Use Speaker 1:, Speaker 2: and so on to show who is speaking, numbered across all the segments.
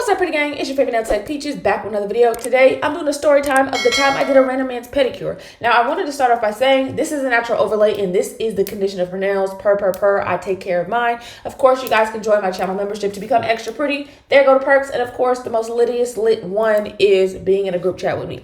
Speaker 1: What's up, pretty gang? It's your favorite nail tech Peaches back with another video. Today, I'm doing a story time of the time I did a random man's pedicure. Now, I wanted to start off by saying this is a natural overlay and this is the condition of her nails. I take care of mine. Of course, you guys can join my channel membership to become extra pretty. There go the perks. And of course, the most lit one is being in a group chat with me.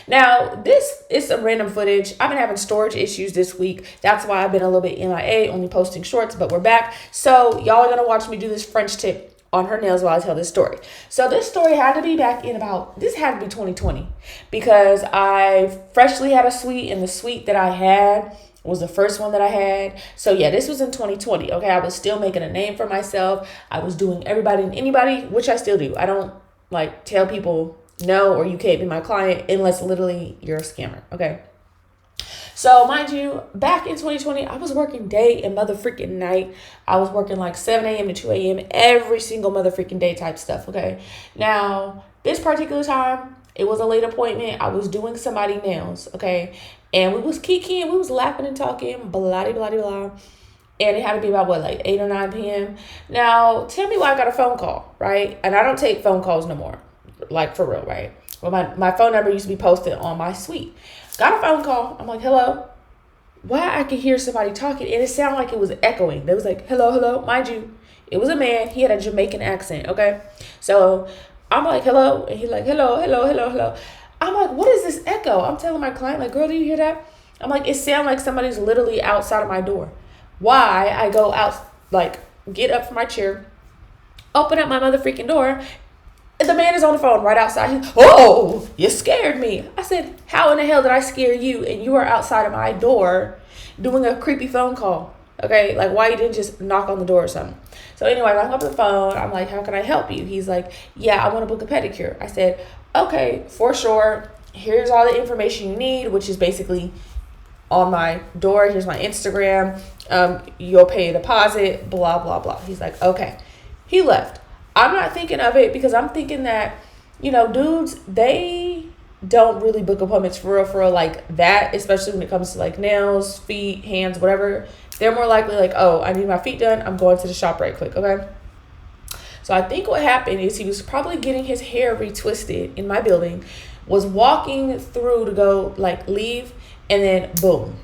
Speaker 1: Now, this is some random footage. I've been having storage issues this week. That's why I've been a little bit MIA, only posting shorts, but we're back. So y'all are going to watch me do this French tip on her nails while I tell this story. So this story had to be back in this had to be 2020 because I freshly had a suite, and the suite that I had was the first one that I had. So yeah, this was in 2020. Okay, I was still making a name for myself. I was doing everybody and anybody, which I still do. I don't like tell people no or you can't be my client unless literally you're a scammer. Okay. So mind you, back in 2020, I was working day and motherfreaking night. I was working like 7 a.m. to 2 a.m. every single motherfreaking day type stuff, okay? Now, this particular time, it was a late appointment. I was doing somebody's nails, okay? And we was kikiing, we was laughing and talking, blah, blah, blah, blah. And it had to be about, what, like 8 or 9 p.m.? Now, tell me why I got a phone call, right? And I don't take phone calls no more, like for real, right? Well, my phone number used to be posted on my suite. Got a phone call. I'm like, hello. Why I could hear somebody talking, and it sounded like it was echoing. They was like, hello, hello. Mind you, it was a man. He had a Jamaican accent, okay? So I'm like, hello. And he's like, hello, hello, hello, hello. I'm like, what is this echo? I'm telling my client, like, girl, do you hear that? I'm like, it sounds like somebody's literally outside of my door. Why I go out, like, get up from my chair, open up my motherfreaking door, the man is on the phone right outside. Oh, you scared me. I said, how in the hell did I scare you? And you are outside of my door doing a creepy phone call. Okay, like why you didn't just knock on the door or something? So anyway, I hung up the phone. I'm like, how can I help you? He's like, yeah, I want to book a pedicure. I said, okay, for sure. Here's all the information you need, which is basically on my door. Here's my Instagram. You'll pay a deposit, blah, blah, blah. He's like, okay. He left. I'm not thinking of it because I'm thinking that, you know, dudes, they don't really book appointments for real like that, especially when it comes to like nails, feet, hands, whatever. They're more likely like, oh, I need my feet done. I'm going to the shop right quick, okay? So I think what happened is he was probably getting his hair retwisted in my building, was walking through to go like leave, and then boom,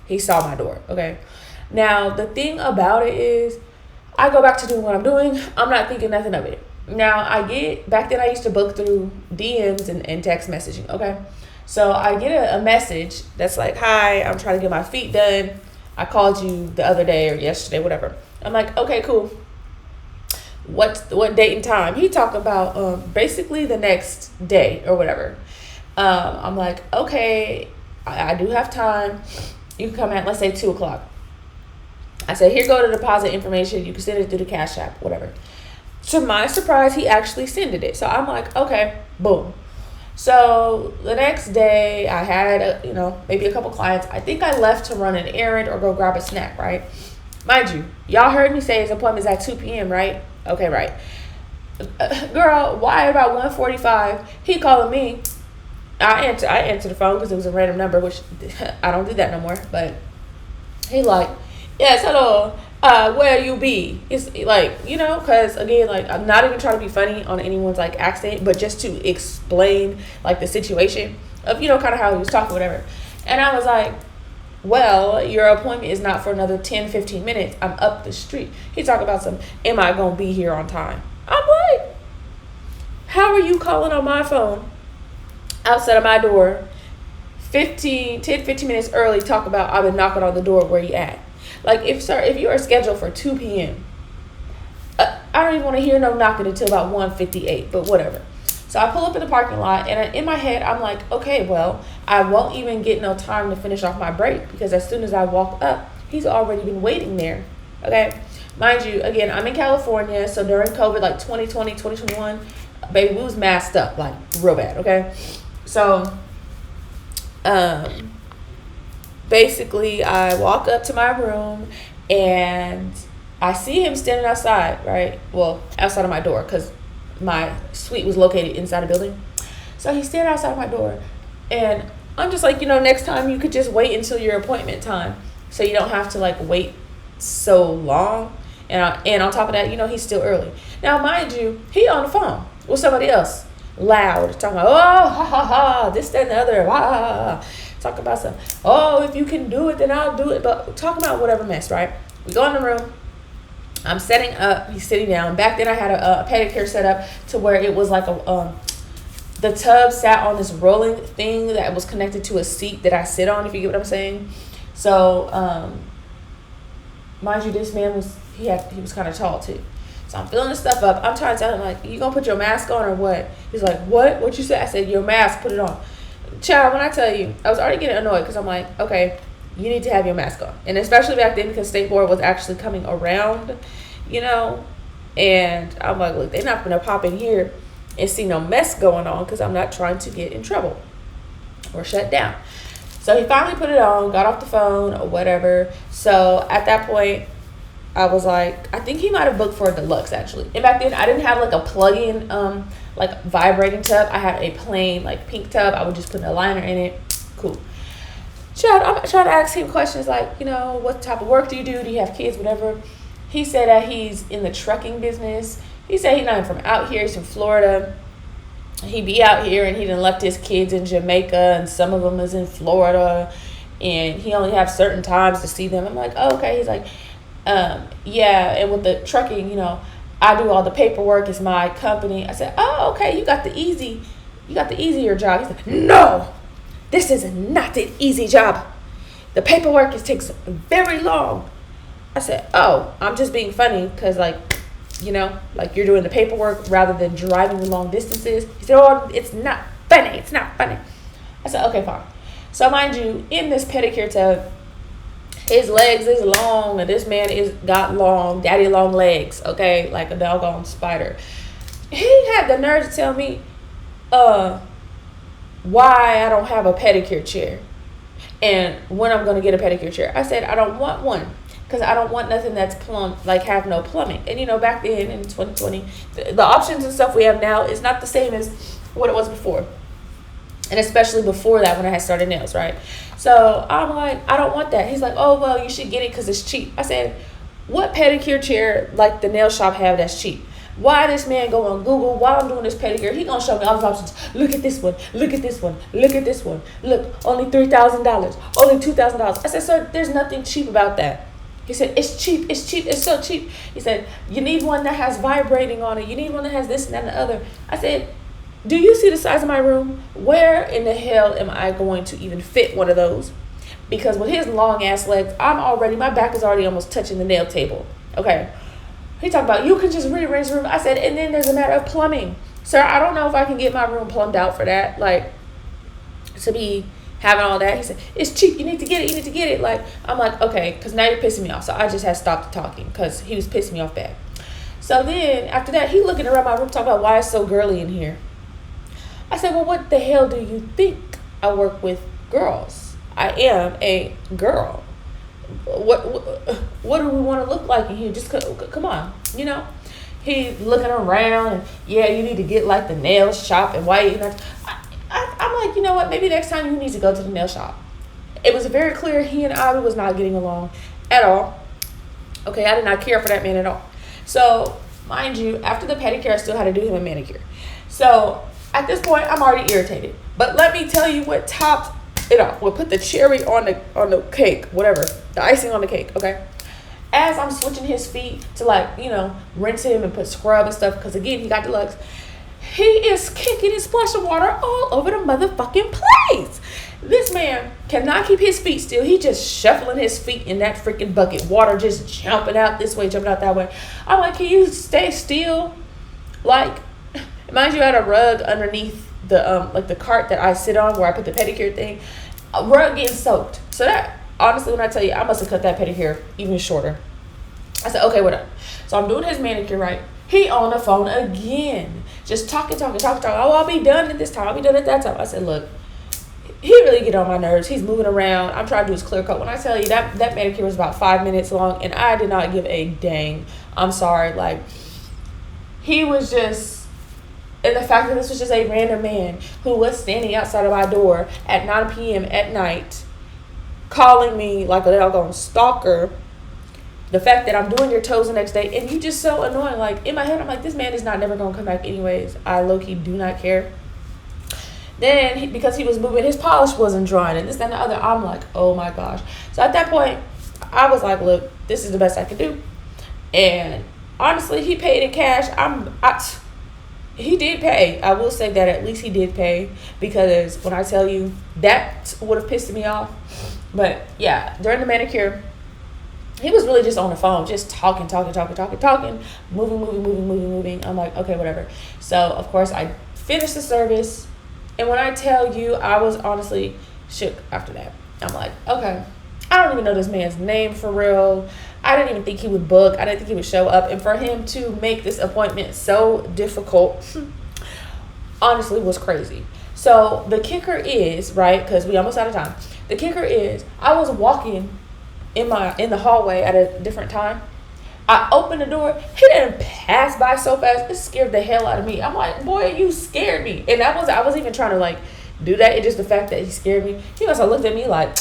Speaker 1: he saw my door, okay? Now, the thing about it is, I go back to doing what I'm doing. I'm not thinking nothing of it. Now, back then I used to book through DMs and text messaging, okay? So I get a message that's like, hi, I'm trying to get my feet done. I called you the other day or yesterday, whatever. I'm like, okay, cool. What date and time? He talked about basically the next day or whatever. I'm like, okay, I do have time. You can come at, let's say, 2 o'clock. I said, here go the deposit information. You can send it through the Cash App, whatever. To my surprise, he actually sent it. So I'm like, okay, boom. So the next day, I had, maybe a couple clients. I think I left to run an errand or go grab a snack, right? Mind you, y'all heard me say his appointment's at 2 p.m., right? Okay, right. Girl, why about 1:45? He calling me. I answered the phone because it was a random number, which I don't do that no more. But he like, yes, hello, where you be? It's like, because again, like, I'm not even trying to be funny on anyone's like accent, but just to explain like the situation of, kind of how he was talking, whatever. And I was like, well, your appointment is not for another 10, 15 minutes. I'm up the street. He talked about am I going to be here on time? I'm like, how are you calling on my phone outside of my door 10, 15 minutes early, talk about I've been knocking on the door, where you at? Like, if you are scheduled for 2 p.m., I don't even want to hear no knocking until about 1:58, but whatever. So I pull up in the parking lot, and in my head, I'm like, okay, well, I won't even get no time to finish off my break because as soon as I walk up, he's already been waiting there, okay? Mind you, again, I'm in California, so during COVID, like 2020, 2021, baby, we was masked up, like, real bad, okay? So, basically, I walk up to my room and I see him standing outside, right? Well, outside of my door because my suite was located inside a building. So he's standing outside my door and I'm just like, next time you could just wait until your appointment time so you don't have to like wait so long. And on top of that, he's still early. Now, mind you, he on the phone with somebody else, loud, talking about, oh, ha, ha, ha, this, that, and the other, talking about some, oh, if you can do it, then I'll do it. But talking about whatever mess, right? We go in the room. I'm setting up. He's sitting down. Back then, I had a pedicure set up to where it was like the tub sat on this rolling thing that was connected to a seat that I sit on, if you get what I'm saying. So, mind you, this man was kind of tall too. So I'm filling this stuff up. I'm trying to tell him, like, you gonna put your mask on or what? He's like, what? What you said? I said, your mask, put it on. Child, when I tell you, I was already getting annoyed because I'm like, okay, you need to have your mask on. And especially back then because State Board was actually coming around, and I'm like, look, they're not going to pop in here and see no mess going on because I'm not trying to get in trouble or shut down. So he finally put it on, got off the phone or whatever. So at that point, I was like, I think he might have booked for a deluxe actually. And back then I didn't have like a plug-in like vibrating tub. I had a plain like pink tub. I would just put an aligner in it. Cool. I'm trying to ask him questions like, what type of work do you do? Do you have kids? Whatever. He said that he's in the trucking business. He said he's not from out here. He's from Florida. He be out here and he done left his kids in Jamaica and some of them is in Florida and he only have certain times to see them. I'm like, oh, okay. He's like, yeah. And with the trucking, I do all the paperwork. It's my company. I said, oh, okay. You got the easier job. He's like, no, this is not an easy job. The paperwork, it takes very long. I said, oh, I'm just being funny because like you're doing the paperwork rather than driving the long distances. He said, oh, it's not funny. It's not funny. I said, okay, fine. So mind you, in this pedicure tub, his legs is long and this man got long, daddy long legs, okay, like a doggone spider. He had the nerve to tell me why I don't have a pedicure chair and when I'm going to get a pedicure chair. I said, I don't want one. Because I don't want nothing that's have no plumbing. And, back then in 2020, the options and stuff we have now is not the same as what it was before. And especially before that when I had started nails, right? So I'm like, I don't want that. He's like, oh, well, you should get it because it's cheap. I said, what pedicure chair like the nail shop have that's cheap? Why this man go on Google while I'm doing this pedicure? He gonna show me all his options. Look at this one. Look at this one. Look at this one. Look, only $3,000. Only $2,000. I said, sir, there's nothing cheap about that. He said, it's cheap, it's cheap, it's so cheap. He said, you need one that has vibrating on it. You need one that has this and that and the other. I said, do you see the size of my room? Where in the hell am I going to even fit one of those? Because with his long ass legs, my back is already almost touching the nail table. Okay. He talked about, you can just rearrange the room. I said, and then there's a matter of plumbing. Sir, I don't know if I can get my room plumbed out for that. Like, to be having all that. He said, it's cheap. You need to get it. You need to get it. Like, I'm like, okay, because now you're pissing me off. So I just had stopped talking because he was pissing me off bad. So then after that, he looking around my room talking about why it's so girly in here. I said, well, what the hell do you think? I work with girls. I am a girl. What do we want to look like in here? Just come on, He's looking around and yeah, you need to get like the nail shop and why you not. I'm like, you know what? Maybe next time you need to go to the nail shop. It was very clear he and I was not getting along at all. Okay, I did not care for that man at all. So, mind you, after the pedicure, I still had to do him a manicure. So, at this point, I'm already irritated. But let me tell you what topped it off. We'll put the cherry on the cake, whatever, the icing on the cake, okay? As I'm switching his feet to rinse him and put scrub and stuff, because again, he got deluxe. He is kicking and splashing water all over the motherfucking place. This man cannot keep his feet still. He just shuffling his feet in that freaking bucket. Water just jumping out this way, jumping out that way. I'm like, can you stay still? Like, mind you, I had a rug underneath the cart that I sit on where I put the pedicure thing. A rug getting soaked. So that, honestly, when I tell you, I must have cut that pedicure even shorter. I said, okay, whatever. So I'm doing his manicure, right? He on the phone again. Just talking. Oh, I'll be done at this time. I'll be done at that time. I said, look, he really get on my nerves. He's moving around. I'm trying to do his clear coat. When I tell you that manicure was about 5 minutes long and I did not give a dang. I'm sorry. Like, he was just, and the fact that this was just a random man who was standing outside of my door at 9 p.m. at night, calling me like a doggone stalker, the fact that I'm doing your toes the next day, and you just so annoying. Like, in my head, I'm like, this man is not never gonna come back anyways. I low-key do not care. Then, because he was moving, his polish wasn't drying, and this, that, and the other. I'm like, oh my gosh. So at that point, I was like, look, this is the best I can do. And honestly, he paid in cash. He did pay. I will say that at least he did pay, because when I tell you, that would have pissed me off. But yeah, during the manicure, he was really just on the phone, just talking, moving. I'm like, okay, whatever. So of course I finished the service, and when I tell you, I was honestly shook after that. I'm like, okay, I don't even know this man's name for real. I didn't even think he would book. I didn't think he would show up. And for him to make this appointment so difficult, honestly, was crazy. So the kicker is, right, because we almost out of time. The kicker is, I was walking in the hallway at a different time. I opened the door. He didn't pass by so fast. It scared the hell out of me. I'm like, boy, you scared me. And I wasn't even trying to like do that. It's just the fact that he scared me. He must have looked at me like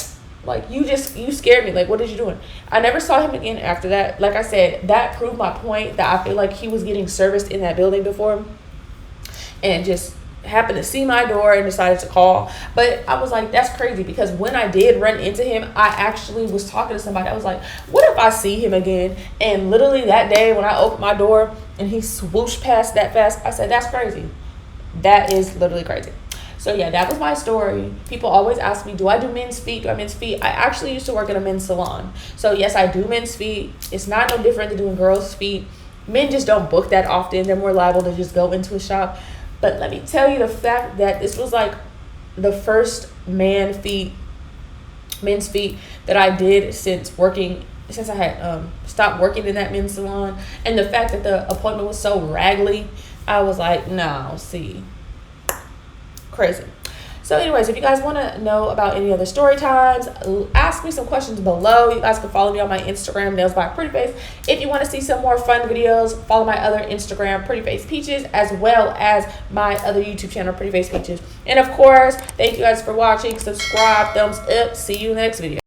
Speaker 1: you scared me. Like, what did you doing? I never saw him again after that. Like I said, that proved my point that I feel like he was getting serviced in that building before, and just happened to see my door and decided to call. But I was like, that's crazy, because when I did run into him, I actually was talking to somebody. I was like, what if I see him again? And literally that day when I opened my door and he swooshed past that fast, I said, that's crazy. That is literally crazy. So yeah, that was my story. People always ask me, do I do men's feet? I actually used to work in a men's salon. So yes, I do men's feet. It's not no different than doing girls' feet. Men just don't book that often. They're more liable to just go into a shop. But let me tell you, the fact that this was like the first men's feet that I did since I had stopped working in that men's salon. And the fact that the appointment was so raggedy, I was like, no, see. Crazy. So anyways, if you guys want to know about any other story times, ask me some questions below. You guys can follow me on my Instagram, Nailsbyprettyface. If you want to see some more fun videos, follow my other Instagram, Prettyface Peaches, as well as my other YouTube channel, Prettyface Peaches. And of course, thank you guys for watching. Subscribe, thumbs up. See you in the next video.